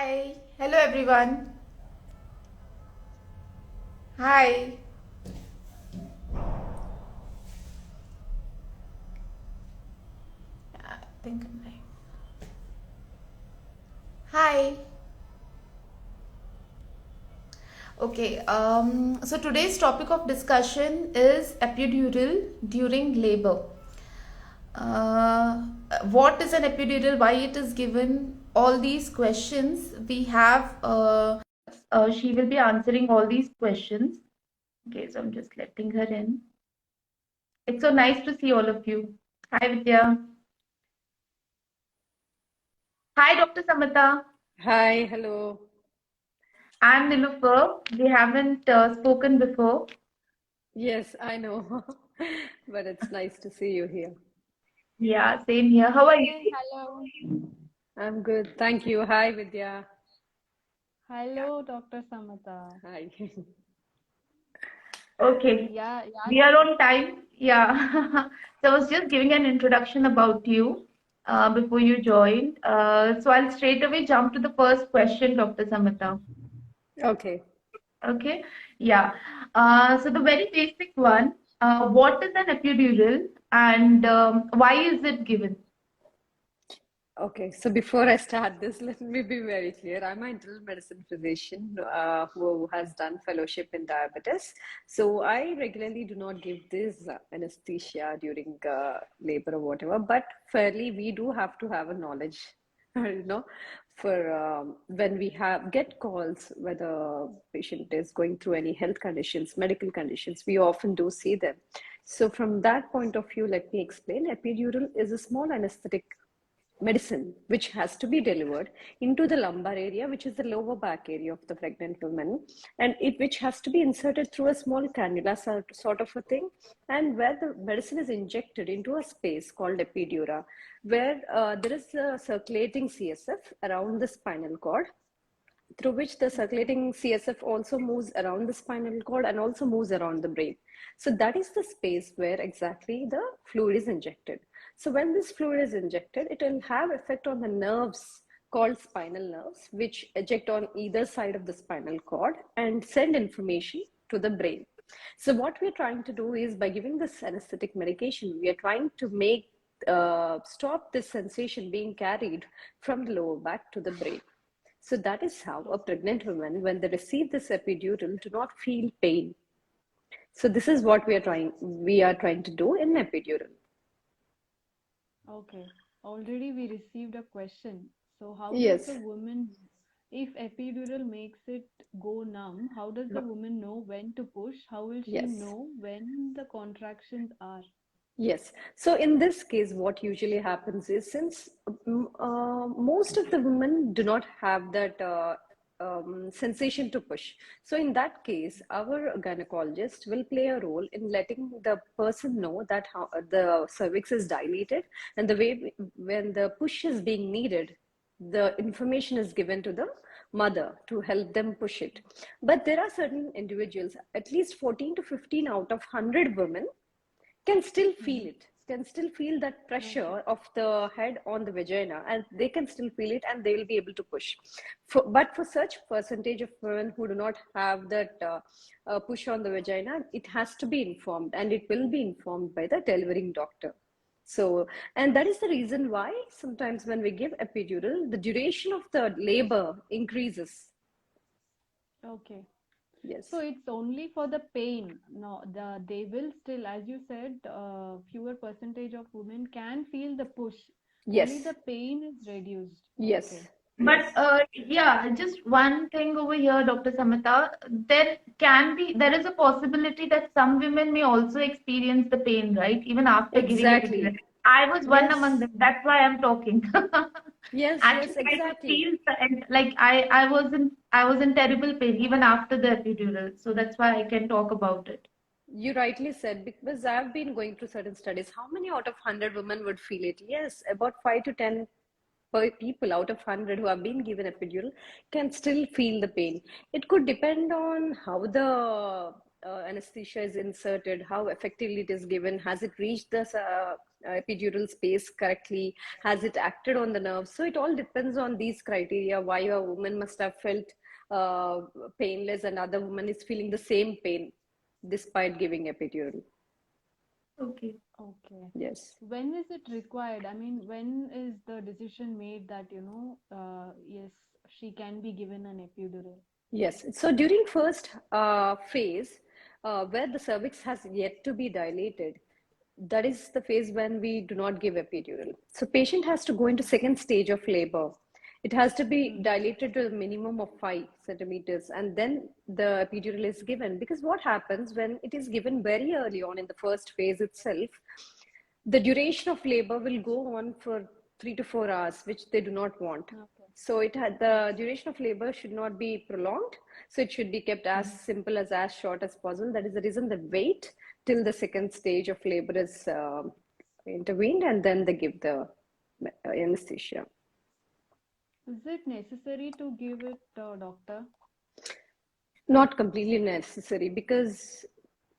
Hi, hello everyone. Hi, I think I'm live. Hi. Okay, so today's topic of discussion is epidural during labor. Uh, what is an epidural? Why it is given? All these questions we have. She will be answering all these questions. Okay, so I'm just letting her in. It's so nice to see all of you. Hi, Vidya. Hi, Dr. Samata. Hi, hello. I'm Nilufer. We haven't spoken before. Yes, I know, but it's nice to see you here. Yeah, same here. How are Hey, you? hello. I'm good. Thank you. Hi, Vidya. Hello, Dr. Samata. Hi. Okay, Yeah, yeah, we are on time. Yeah. So I was just giving an introduction about you before you joined. So I'll straight away jump to the first question, Dr. Samata. Okay. Okay. Yeah. So the very basic one, what is an epidural and why is it given? Okay. So before I start this, let me be very clear. I'm an internal medicine physician who has done fellowship in diabetes. So I regularly do not give this anesthesia during labor or whatever, but fairly we do have to have a knowledge, you know, for when we have get calls whether patient is going through any health conditions, medical conditions, we often do see them. So from that point of view, let me explain. Epidural is a small anesthetic medicine which has to be delivered into the lumbar area, which is the lower back area of the pregnant woman, and it which has to be inserted through a small cannula sort of a thing, and where the medicine is injected into a space called epidura, where there is a circulating CSF around the spinal cord, through which the circulating CSF also moves around the spinal cord and also moves around the brain. So that is the space where exactly the fluid is injected. So when this fluid is injected, it will have effect on the nerves called spinal nerves, which eject on either side of the spinal cord and send information to the brain. So what we're trying to do is by giving this anesthetic medication, we are trying to make stop this sensation being carried from the lower back to the brain. So that is how a pregnant woman, when they receive this epidural, do not feel pain. So this is what we are trying to do in epidural. okay. Already we received a question. So how does the Yes. woman, if epidural makes it go numb, how does the woman know when to push? How will she Yes. know when the contractions are? Yes. So in this case, what usually happens is since most of the women do not have that sensation to push. So in that case, our gynecologist will play a role in letting the person know that how the cervix is dilated, and the way when the push is being needed, the information is given to the mother to help them push it. But there are certain individuals, at least 14 to 15 out of 100 women can still feel Mhm. it, can still feel that Okay. pressure of the head on the vagina, and they can still feel it and they will be able to push. But for such percentage of women who do not have that push on the vagina, it has to be informed, and it will be informed by the delivering doctor. So, and that is the reason why sometimes when we give epidural, the duration of the labor increases. Okay. So Yes. it's only for the pain. No, they will still, as you said, fewer percentage of women can feel the push. Only Yes. the pain is reduced. Okay. Yes. But Yes. yeah, just one thing over here, Dr. Samita. There is a possibility that some women may also experience the pain, right? Even after giving epidural. Exactly. I was one among Yes. them. That's why I'm talking. Yes, yes, Actually, I could exactly. feel like I was in terrible pain even after the epidural. So that's why I can talk about it. You rightly said, because I've been going through certain studies. How many out of 100 women would feel it? Yes, about 5 to 10 people out of 100 who have been given epidural can still feel the pain. It could depend on how the anesthesia is inserted, how effectively it is given, has it reached the epidural space correctly? Has it acted on the nerves? So it all depends on these criteria, why a woman must have felt uh, painless and other woman is feeling the same pain despite giving epidural. Okay. Okay. Yes. When is it required? I mean, when is the decision made that, yes, she can be given an epidural? Yes. So during first phase, where the cervix has yet to be dilated, that is the phase when we do not give epidural. So patient has to go into second stage of labor. It has to be Mm. dilated to a minimum of 5 centimeters, and then the epidural is given. Because what happens when it is given very early on in the first phase itself, the duration of labor will go on for 3 to 4 hours, which they do not want. Okay. So it had the Okay. duration of labor should not be prolonged. So it should be kept as simple as short as possible. That is the reason they wait till the second stage of labor is intervened, and then they give the anesthesia. Is it necessary to give it, doctor? Not completely necessary, because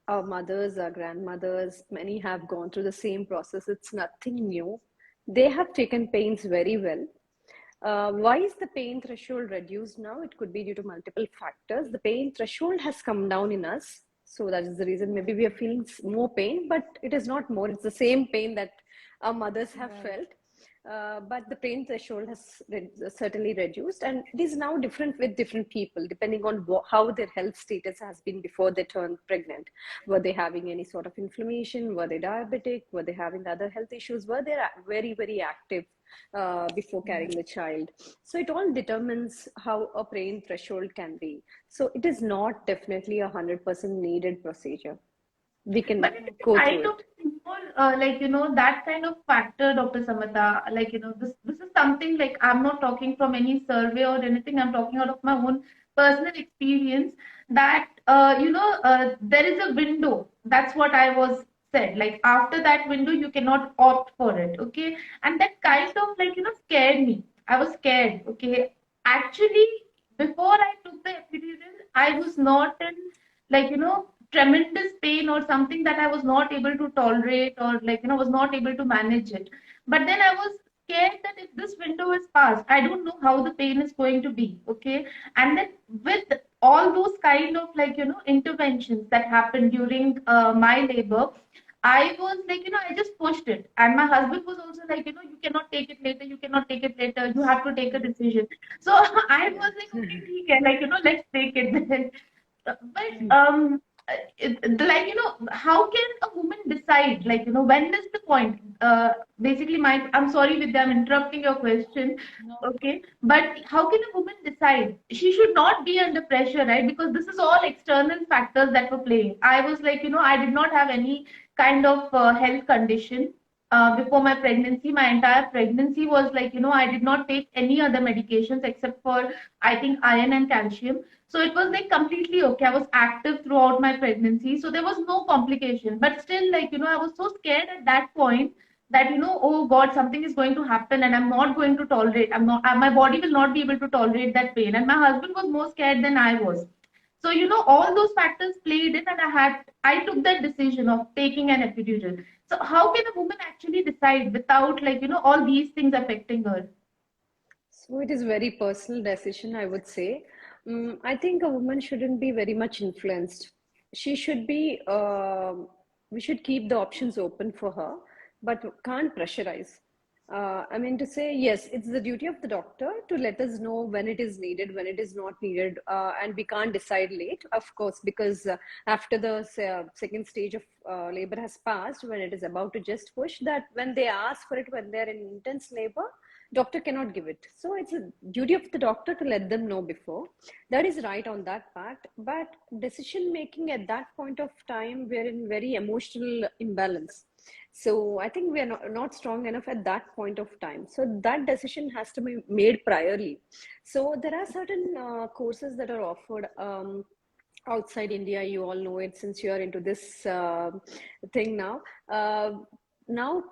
our mothers, our grandmothers, many have gone through the same process. It's nothing new. They have taken pains very well. Why is the pain threshold reduced now? It could be due to multiple factors. The pain threshold has come down in us. So that is the reason maybe we are feeling more pain, but it is not more. It's the same pain that our mothers have Right. felt. But the pain threshold has certainly reduced, and it is now different with different people depending on how their health status has been before they turned pregnant. Were they having any sort of inflammation? Were they diabetic? Were they having other health issues? Were they very, very active before carrying the child? So it all determines how a pain threshold can be. So it is not definitely 100% needed procedure. We can But it is go through kind of it. more, that kind of factor, Dr. Samata. This is something like I'm not talking from any survey or anything. I'm talking out of my own personal experience that, there is a window. That's what I was said. Like after that window, you cannot opt for it. Okay. And that kind of scared me. I was scared. Okay. Actually, before I took the epidural, I was not in tremendous pain or something that I was not able to tolerate or was not able to manage it. But then I was scared that if this window is passed, I don't know how the pain is going to be. Okay. And then with all those kind of interventions that happened during my labor, I was I just pushed it. And my husband was also you cannot take it later, you cannot take it later, you have to take a decision. So I Yeah. was like, okay, ठीक है, let's take it then. But how can a woman decide? When is the point? Basically, I'm sorry, Vidya, I'm interrupting your question. No. Okay, but how can a woman decide? She should not be under pressure, right? Because this is all external factors that were playing. I was I did not have any kind of health condition. Before my pregnancy, my entire pregnancy was I did not take any other medications except for I think iron and calcium. So it was completely okay. I was active throughout my pregnancy. So there was no complication. But still, I was so scared at that point that, oh God, something is going to happen and I'm not going to tolerate. I'm not, my body will not be able to tolerate that pain. And my husband was more scared than I was. So, all those factors played in and I took that decision of taking an epidural. So how can a woman actually decide without all these things affecting her? So it is very personal decision, I would say. I think a woman shouldn't be very much influenced. She should be, we should keep the options open for her, but can't pressurize. I mean, to say, yes, it's the duty of the doctor to let us know when it is needed, when it is not needed, and we can't decide late, of course, because after the second stage of labor has passed, when it is about to just push, that when they ask for it, when they're in intense labor, doctor cannot give it. So it's a duty of the doctor to let them know before. That is right on that part. But decision making at that point of time, we're in very emotional imbalance. So I think we are not strong enough at that point of time. So that decision has to be made priorly. So there are certain courses that are offered. Outside India, you all know it since you are into this thing now. Now,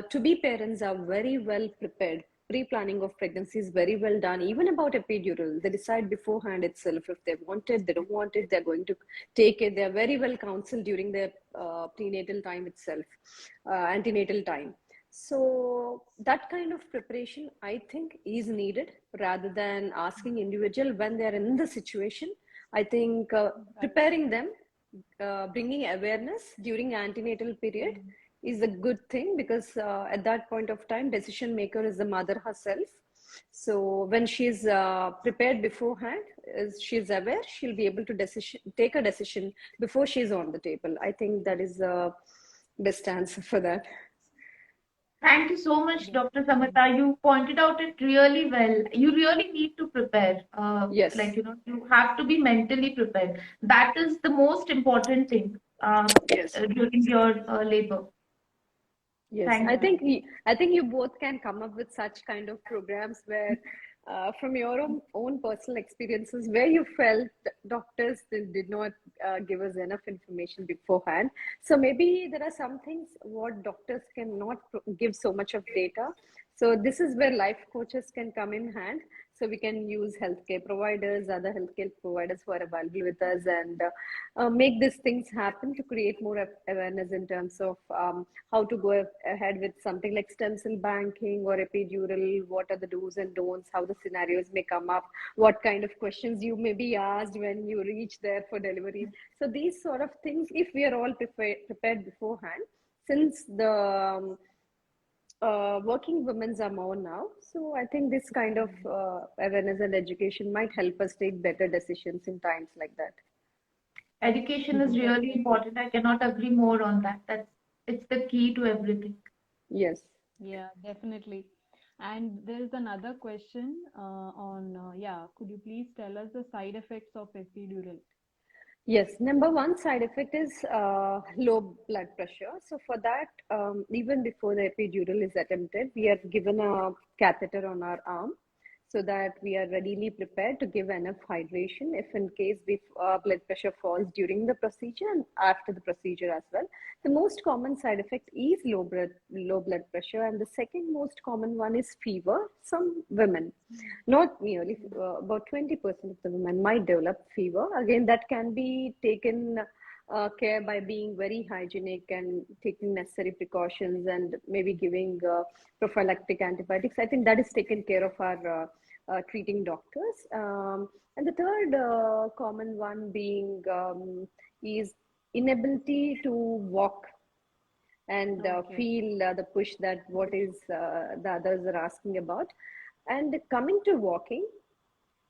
to be parents are very well prepared pre-planning of pregnancy is very well done. Even about epidural, they decide beforehand itself if they want it, they don't want it, they're going to take it. They're very well counseled during their prenatal time itself, antenatal time. So that kind of preparation, I think, is needed rather than asking individual when they're in the situation. I think preparing them, bringing awareness during antenatal period is a good thing, because at that point of time, decision maker is the mother herself. So when she's prepared beforehand, she's aware, she'll be able to take a decision before she's on the table. I think that is the best answer for that. Thank you so much, Dr. Samata. You pointed out it really well. You really need to prepare. Yes. You have to be mentally prepared. That is the most important thing Yes. during your labor. Yes, Thank I think you both can come up with such kind of programs where, from your own personal experiences, where you felt doctors did not give us enough information beforehand. So maybe there are some things what doctors cannot give so much of data. So this is where life coaches can come in hand. So we can use healthcare providers, other healthcare providers who are available with us, and make these things happen to create more awareness in terms of how to go ahead with something like stem cell banking or epidural, what are the do's and don'ts, how the scenarios may come up, what kind of questions you may be asked when you reach there for deliveries. So these sort of things, if we are all prepared beforehand, since the working women are more now, so I think this kind of awareness and education might help us take better decisions in times like that. Education is really important. I cannot agree more on that. It's the key to everything. Yes. Yeah, definitely. And there is another question could you please tell us the side effects of epidural? Yes, number one side effect is low blood pressure. So for that, even before the epidural is attempted, we are given a catheter on our arm so that we are readily prepared to give enough hydration if in case the blood pressure falls during the procedure and after the procedure as well. The most common side effect is low blood pressure, and the second most common one is fever. Some women, not nearly, about 20% of the women might develop fever. Again, that can be taken care by being very hygienic and taking necessary precautions and maybe giving prophylactic antibiotics. I think that is taken care of our treating doctors. And the third common one being is inability to walk and feel the push that what is the others are asking about. And coming to walking,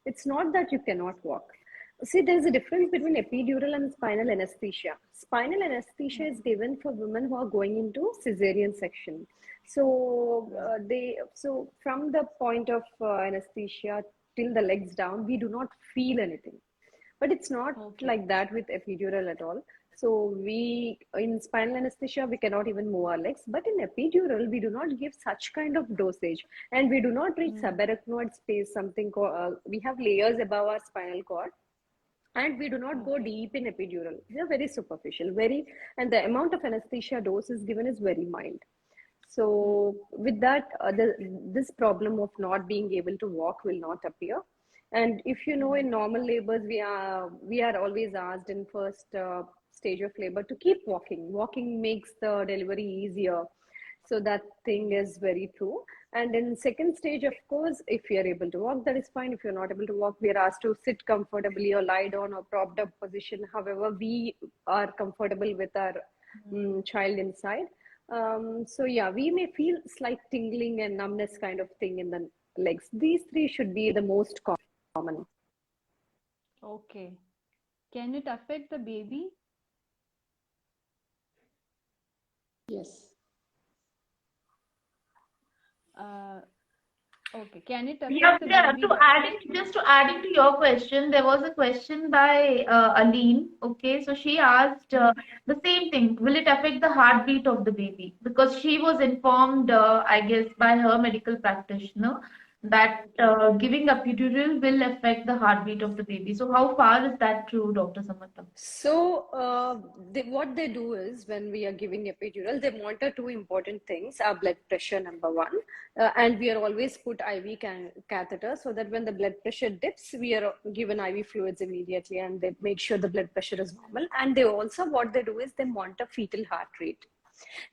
it's not that you cannot walk. See, there's a difference between epidural and spinal anesthesia. Spinal anesthesia is given for women who are going into cesarean section. So so from the point of anesthesia till the legs down, we do not feel anything. But it's not like that with epidural at all. So in spinal anesthesia, we cannot even move our legs. But in epidural, we do not give such kind of dosage. And we do not reach subarachnoid space, something called, we have layers above our spinal cord. And we do not go deep in epidural. They are very superficial, and the amount of anesthesia dose is given is very mild. So with that, this problem of not being able to walk will not appear. And if you know, in normal labors, we are always asked in first stage of labor to keep walking. Walking makes the delivery easier. So that thing is very true. And in second stage, of course, if you're able to walk, that is fine. If you're not able to walk, we are asked to sit comfortably or lie down or propped up position, however we are comfortable with our child inside. So yeah, we may feel slight tingling and numbness kind of thing in the legs. These three should be the most common. Okay. Can it affect the baby? Yes. Okay. Can it affect the baby? Just to adding to your question, there was a question by Aline. Okay, so she asked the same thing. Will it affect the heartbeat of the baby? Because she was informed, I guess, by her medical practitioner that giving epidural will affect the heartbeat of the baby. So how far is that true, Dr. Samantha? So, what they do is when we are giving epidural, they monitor two important things: our blood pressure, number one, and we are always put IV catheter so that when the blood pressure dips, we are given IV fluids immediately, and they make sure the blood pressure is normal. And they also, what they do is they monitor fetal heart rate.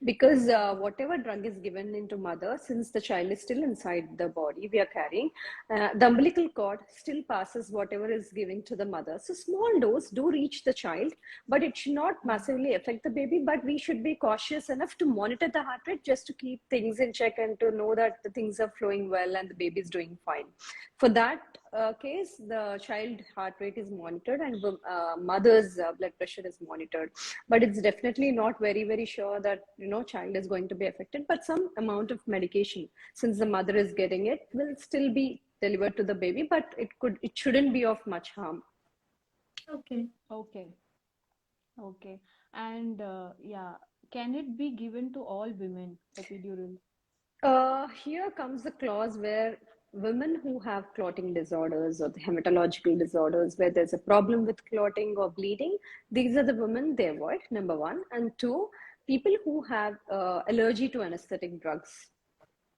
Because whatever drug is given into mother, since the child is still inside the body we are carrying, the umbilical cord still passes whatever is given to the mother. So small dose do reach the child, but it should not massively affect the baby. But we should be cautious enough to monitor the heart rate just to keep things in check and to know that the things are flowing well and the baby is doing fine. For that case, the child heart rate is monitored and mother's blood pressure is monitored. But it's definitely not very sure that child is going to be affected. But some amount of medication, since the mother is getting it, will still be delivered to the baby. But it shouldn't be of much harm. Okay. Okay. Okay. And yeah, can it be given to all women, epidural? Here comes the clause where women who have clotting disorders or the hematological disorders where there's a problem with clotting or bleeding, these are the women they avoid, number one. And two, people who have allergy to anesthetic drugs.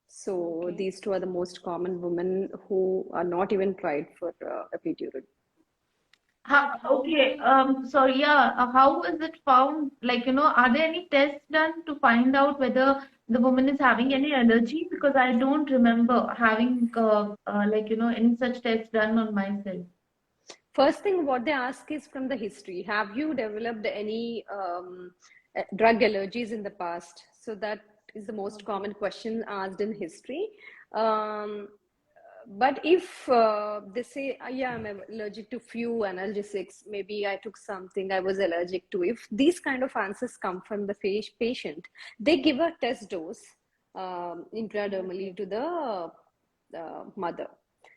So Okay. these two are the most common women who are not even tried for epidural. How, But how okay, many? sorry, yeah, how is it found? Like, are there any tests done to find out whether the woman is having any allergy? Because I don't remember having, like, any such tests done on myself. First thing what they ask is from the history. Have you developed any drug allergies in the past? So that is the most Okay. common question asked in history. Um, but if they say, yeah, I'm allergic to few analgesics, maybe I took something I was allergic to. If these kind of answers come from the patient, they give a test dose intradermally Okay. to the mother.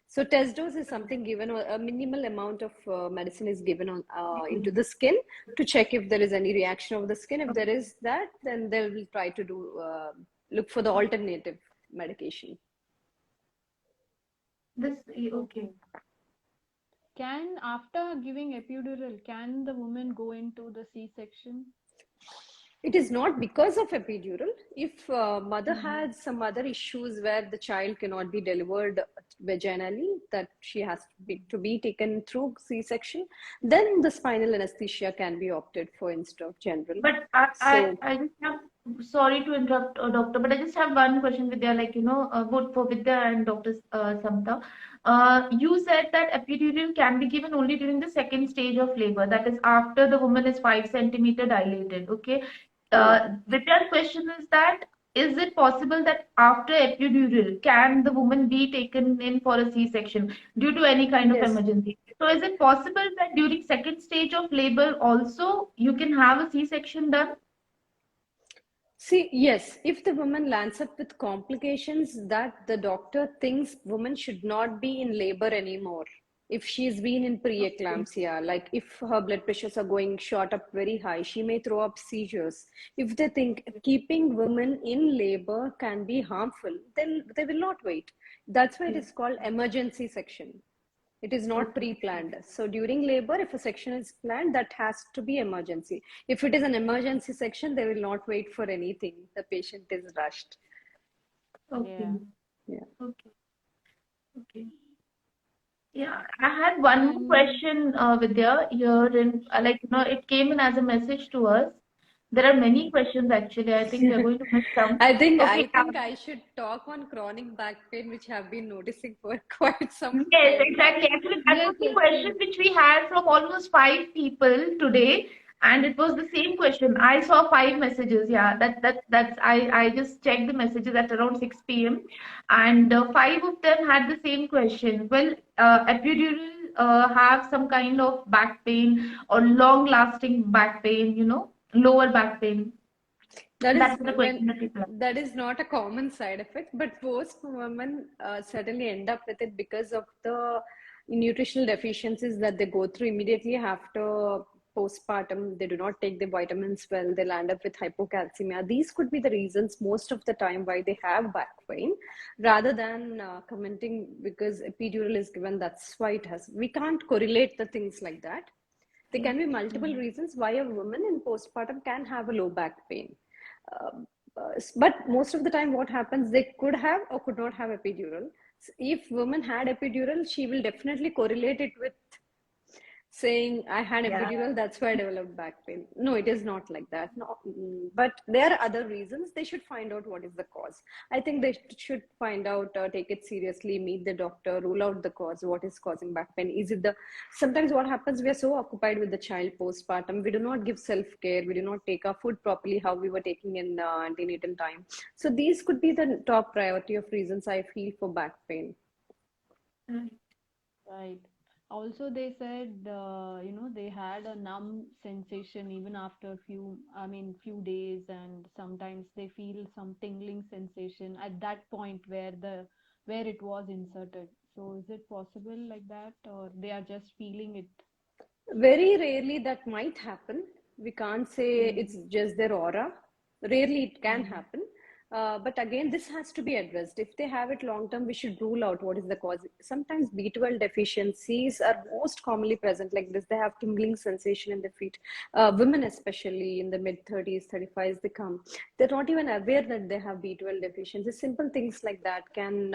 So test dose is something given, or a minimal amount of medicine is given on into the skin to check if there is any reaction of the skin. If there is that, then they will try to do look for the alternative medication. This, okay. Okay. Can, after giving epidural, can the woman go into the C-section? It is not because of epidural. If mother Mm-hmm. had some other issues where the child cannot be delivered vaginally, that she has to be taken through C-section, then the spinal anesthesia can be opted for instead of general. But So I just have, sorry to interrupt, doctor, but I just have one question, Vidya, like, both for Vidya and Dr. Samta. You said that epidural can be given only during the second stage of labor, that is after the woman is 5 centimeter dilated, okay? yeah. Vidya's question is that, is it possible that after epidural, can the woman be taken in for a C-section due to any kind of Yes. emergency? So is it possible that during second stage of labor also you can have a C-section done? See, yes, if the woman lands up with complications that the doctor thinks woman should not be in labor anymore, if she's been in Okay. preeclampsia, like if her blood pressures are going shot up very high, she may throw up seizures. If they think keeping women in labor can be harmful, then they will not wait. That's why it Okay. is called emergency section. It is not Okay. pre-planned. So during labor, if a section is planned, that has to be emergency. If it is an emergency section, they will not wait for anything. The patient is rushed. Okay. Yeah. Yeah. Okay. Okay. Yeah, I had one more And question, Vidya, here in, like, it came in as a message to us. There are many questions actually. I think we are going to miss some. I think Okay. I think I should talk on chronic back pain, which I've been noticing for quite some Yes, time now. exactly. Actually, that yes, was the yes, question please. which we had from almost five people today, and it was the same question. I saw five messages. Yeah, that's. I just checked the messages at around 6 p.m., and five of them had the same question. Well, epidural have some kind of back pain or long-lasting back pain. Lower back pain. That is That's the when question that people have. that is not a common side effect, but most women certainly end up with it because of the nutritional deficiencies that they go through immediately after postpartum, they do not take the vitamins well, they'll end up with hypocalcemia. These could be the reasons most of the time why they have back pain, rather than commenting because epidural is given, that's why it has. We can't correlate the things like that. There can be multiple reasons why a woman in postpartum can have a low back pain. But most of the time, what happens, they could have or could not have epidural. If woman had epidural, she will definitely correlate it with saying I had Yeah. epidural, that's why I developed back pain. No, it is not like that. No, but there are other reasons. They should find out what is the cause. I think they should find out, take it seriously, meet the doctor, rule out the cause. What is causing back pain? Is it the, sometimes what happens, we are so occupied with the child postpartum, we do not give self-care, we do not take our food properly, how we were taking in antenatal time. So these could be the top priority of reasons I feel for back pain. Right. Also, they said, they had a numb sensation even after few days, and sometimes they feel some tingling sensation at that point where it was inserted. So, is it possible like that, or they are just feeling it? Very rarely that might happen. We can't say it's just their aura. Rarely it can happen. But again, this has to be addressed. If they have it long term, we should rule out what is the cause. Sometimes B12 deficiencies are most commonly present like this. They have tingling sensation in the feet. Women, especially in the mid 30s, 35s, they come. They're not even aware that they have B12 deficiency. Simple things like that can,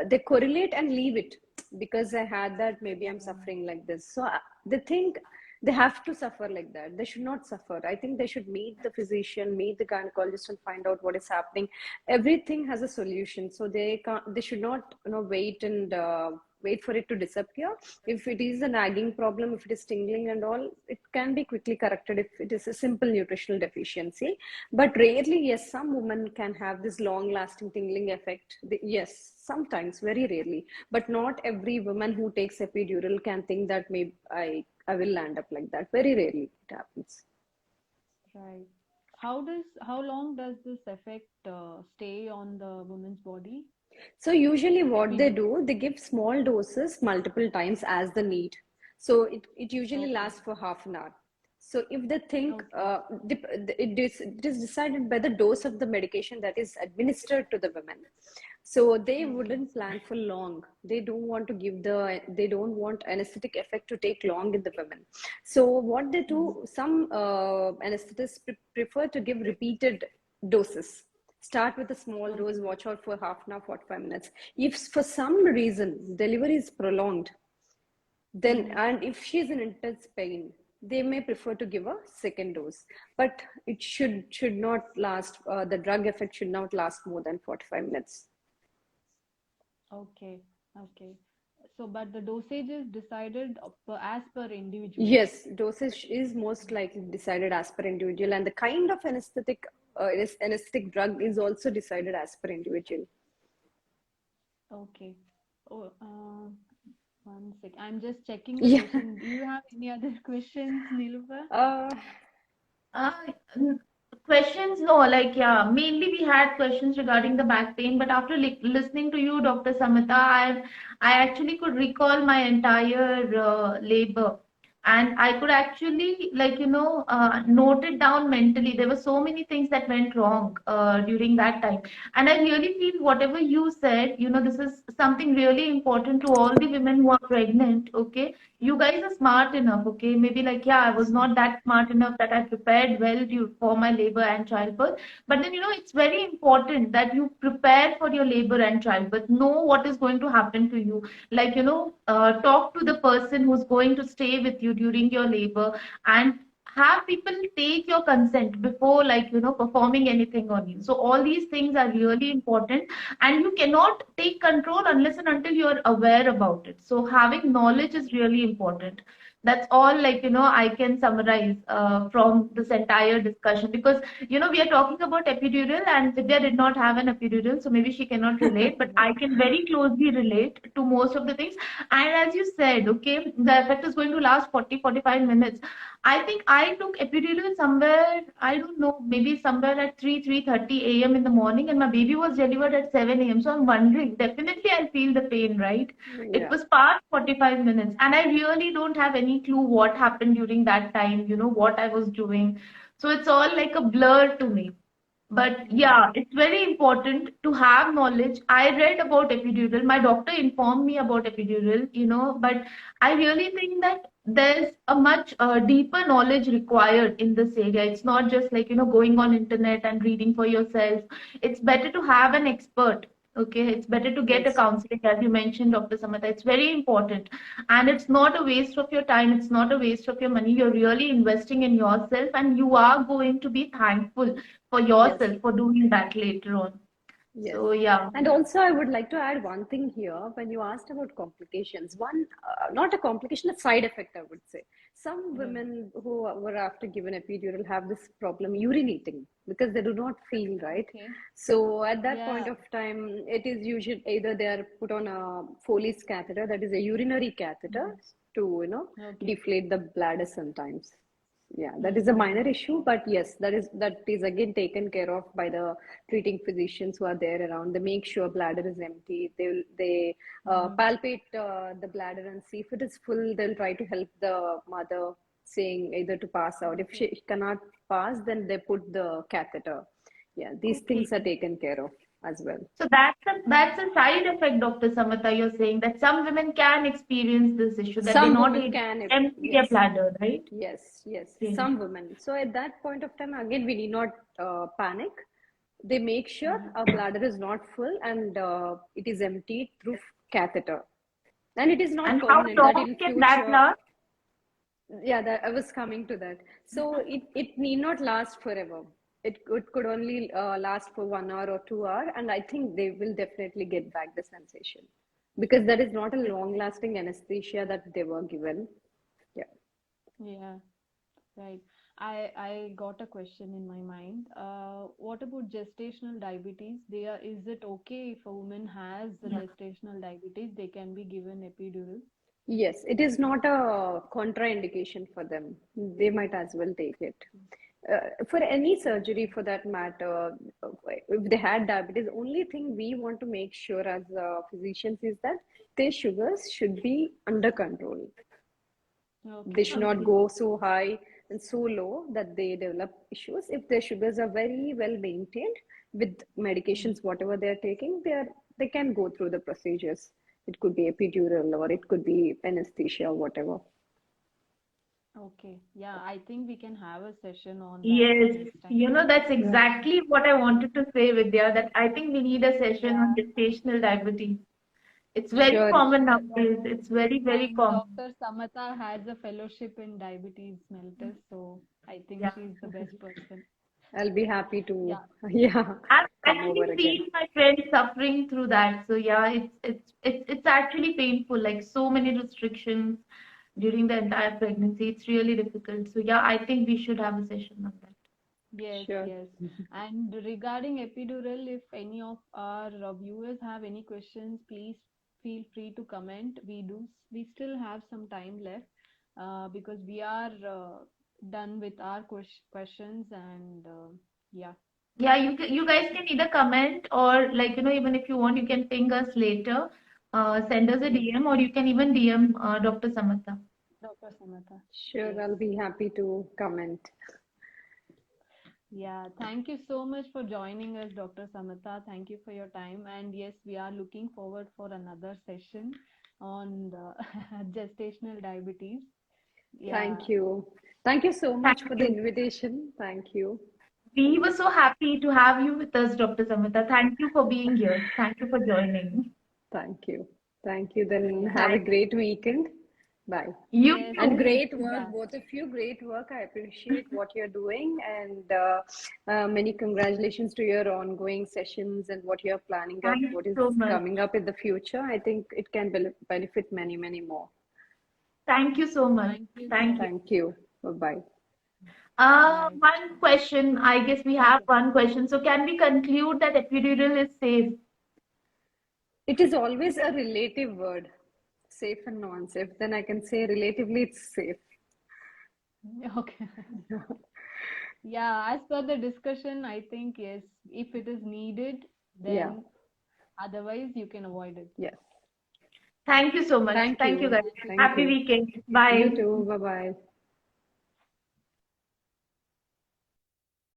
they correlate and leave it because I had that, maybe I'm suffering like this. So they think they have to suffer like that. They should not suffer. I think they should meet the physician, meet the gynecologist, and find out what is happening. Everything has a solution, so they can't. They should not, wait and wait for it to disappear. If it is a nagging problem, if it is tingling and all, it can be quickly corrected if it is a simple nutritional deficiency. But rarely, yes, some women can have this long-lasting tingling effect. Yes, sometimes, very rarely, but not every woman who takes epidural can think that maybe I will land up like that. Very rarely it happens. Right. How long does this effect stay on the woman's body? So usually what they Epidural. do, they give small doses multiple times as the need. So it usually Okay. lasts for half an hour. So if they think, Okay. it is decided by the dose of the medication that is administered to the women. So they Okay. wouldn't plan for long. They don't want to give they don't want anesthetic effect to take long in the women. So what they do, some anesthetists prefer to give repeated doses. Start with a small dose, watch out for half an hour, 45 minutes. If for some reason delivery is prolonged, then, and if she's in intense pain, they may prefer to give a second dose. But it should not last, the drug effect should not last more than 45 minutes. Okay. Okay. So, but the dosage is decided as per individual. Yes, dosage is most likely decided as per individual, and the kind of anesthetic drug is also decided as per individual. Okay. Oh, one sec. I'm just checking the Yeah. question. Do you have any other questions, Nilufer? Uh, Questions? No, like, yeah, mainly we had questions regarding the back pain, but after listening to you, Dr. Samita, I actually could recall my entire labor. And I could actually, like, note it down mentally. There were so many things that went wrong during that time. And I really feel whatever you said, this is something really important to all the women who are pregnant, okay? You guys are smart enough, okay? Maybe like, yeah, I was not that smart enough that I prepared well for my labor and childbirth. But then, it's very important that you prepare for your labor and childbirth, know what is going to happen to you. Like, talk to the person who's going to stay with you during your labor, and have people take your consent before, like, performing anything on you. So all these things are really important, and you cannot take control unless and until you're aware about it. So having knowledge is really important. That's all, like, I can summarize from this entire discussion, because we are talking about epidural, and Vidya did not have an epidural, so maybe she cannot relate, but I can very closely relate to most of the things. And as you said, okay, the effect is going to last 40-45 minutes. I think I took epidural somewhere, I don't know, maybe somewhere at 3:30 a.m. in the morning, and my baby was delivered at 7 a.m. So I'm wondering, definitely I'll feel the pain, right? It Yeah. was past 45 minutes, and I really don't have any any clue what happened during that time, what I was doing. So it's all like a blur to me. But yeah, it's very important to have knowledge. I read about epidural. My doctor informed me about epidural, but I really think that there's a much deeper knowledge required in this area. It's not just like, going on internet and reading for yourself. It's better to have an expert. Okay, it's better to get a Yes, counseling, as you mentioned, Dr. Samata. It's very important. And it's not a waste of your time. It's not a waste of your money. You're really investing in yourself, and you are going to be thankful for yes. yourself for doing that later on. Yes. So yeah. And also, I would like to add one thing here. When you asked about complications, not a complication, a side effect, I would say. Some women who were after given epidural have this problem urinating because they do not feel right. Okay. So at that point Yeah. of time, it is usually either they are put on a Foley's catheter, that is a urinary catheter, to Okay. deflate the bladder sometimes. Yeah, that is a Mm-hmm. minor issue, but yes, that is again taken care of by the treating physicians who are there around. They make sure bladder is empty. They palpate the bladder and see if it is full. They'll try to help the mother, saying either to pass out. If Okay. she cannot pass, then they put the catheter. Yeah, these Okay. things are taken care of as well. So that's a side effect, Dr. Samata. You're saying that some women can experience this issue, that they're Some not women able can, to empty their yes. bladder, right? Yes, Okay. some women. So at that point of time, again, we need not panic. They make sure our bladder is not full and it is emptied through catheter. And it is not And how permanent that long in can that future, last? yeah, that I was coming to that. So it need not last forever. It could only last for 1 hour or 2 hours, and I think they will definitely get back the sensation because that is not a long-lasting anesthesia that they were given. Yeah. Yeah. Right. I got a question in my mind. What about gestational diabetes? Is it okay if a woman has the Yeah. gestational diabetes, they can be given epidural? Yes, it is not a contraindication for them. They might as well take it. For any surgery for that matter, if they had diabetes, only thing we want to make sure as physicians is that their sugars should be under control. They Okay. should not Okay. go so high and so low that they develop issues. If their sugars are very well maintained with medications, whatever they're taking, they can go through the procedures. It could be epidural or it could be anesthesia or whatever. Okay. Yeah, I think we can have a session on that Yes, next time. that's Yeah, exactly what I wanted to say, Vidya, that I think we need a session on Yeah. gestational diabetes. It's very Yes. sure. common Yeah. nowadays. It's very, very And common. Dr. Samata has a fellowship in diabetes mellitus, so I think Yeah. she's the best person. I'll be happy to, Yeah. yeah, I've come over actually again. seen my friends suffering through that. So yeah, it's actually painful. Like so many restrictions during the entire pregnancy. It's really difficult. So yeah, I think we should have a session on that. Yes, Sure. yes. And regarding epidural, if any of our viewers have any questions, please feel free to comment. We still have some time left because we are done with our questions and yeah. Yeah, you guys can either comment or like even if you want, you can ping us later. Send us a DM or you can even DM Dr. Samantha. Dr. Samantha. Sure, Yes. I'll be happy to comment. Yeah, thank you so much for joining us, Dr. Samantha. Thank you for your time. And yes, we are looking forward for another session on the gestational diabetes. Yeah. Thank you. Thank you so Thank much for the you. invitation. Thank you. We were so happy to have you with us, Dr. Samantha. Thank you for being here. Thank you for joining. Thank you. Thank you. Then Yeah. have a Thank great weekend. Bye. you Yes, And too. you great too. work, Yeah. both of you. Great work. I appreciate what you're doing. And many congratulations to your ongoing sessions and what you're planning up, Thank you what is so much. coming up in the future. I think it can benefit many, many more. Thank you so much. Thank you so Thank you. much. Thank you. Bye bye. Bye. One question. I guess we have Okay. one question. So can we conclude that epidural is safe? It is always a relative word, safe and non-safe. Then I can say relatively it's safe. Okay. Yeah, as per the discussion, I think yes, if it is needed, Yeah. then otherwise you can avoid it. Yes. Thank you so much. Thank Thank you, you. guys. Thank Happy you. weekend. You Bye. too. Bye bye.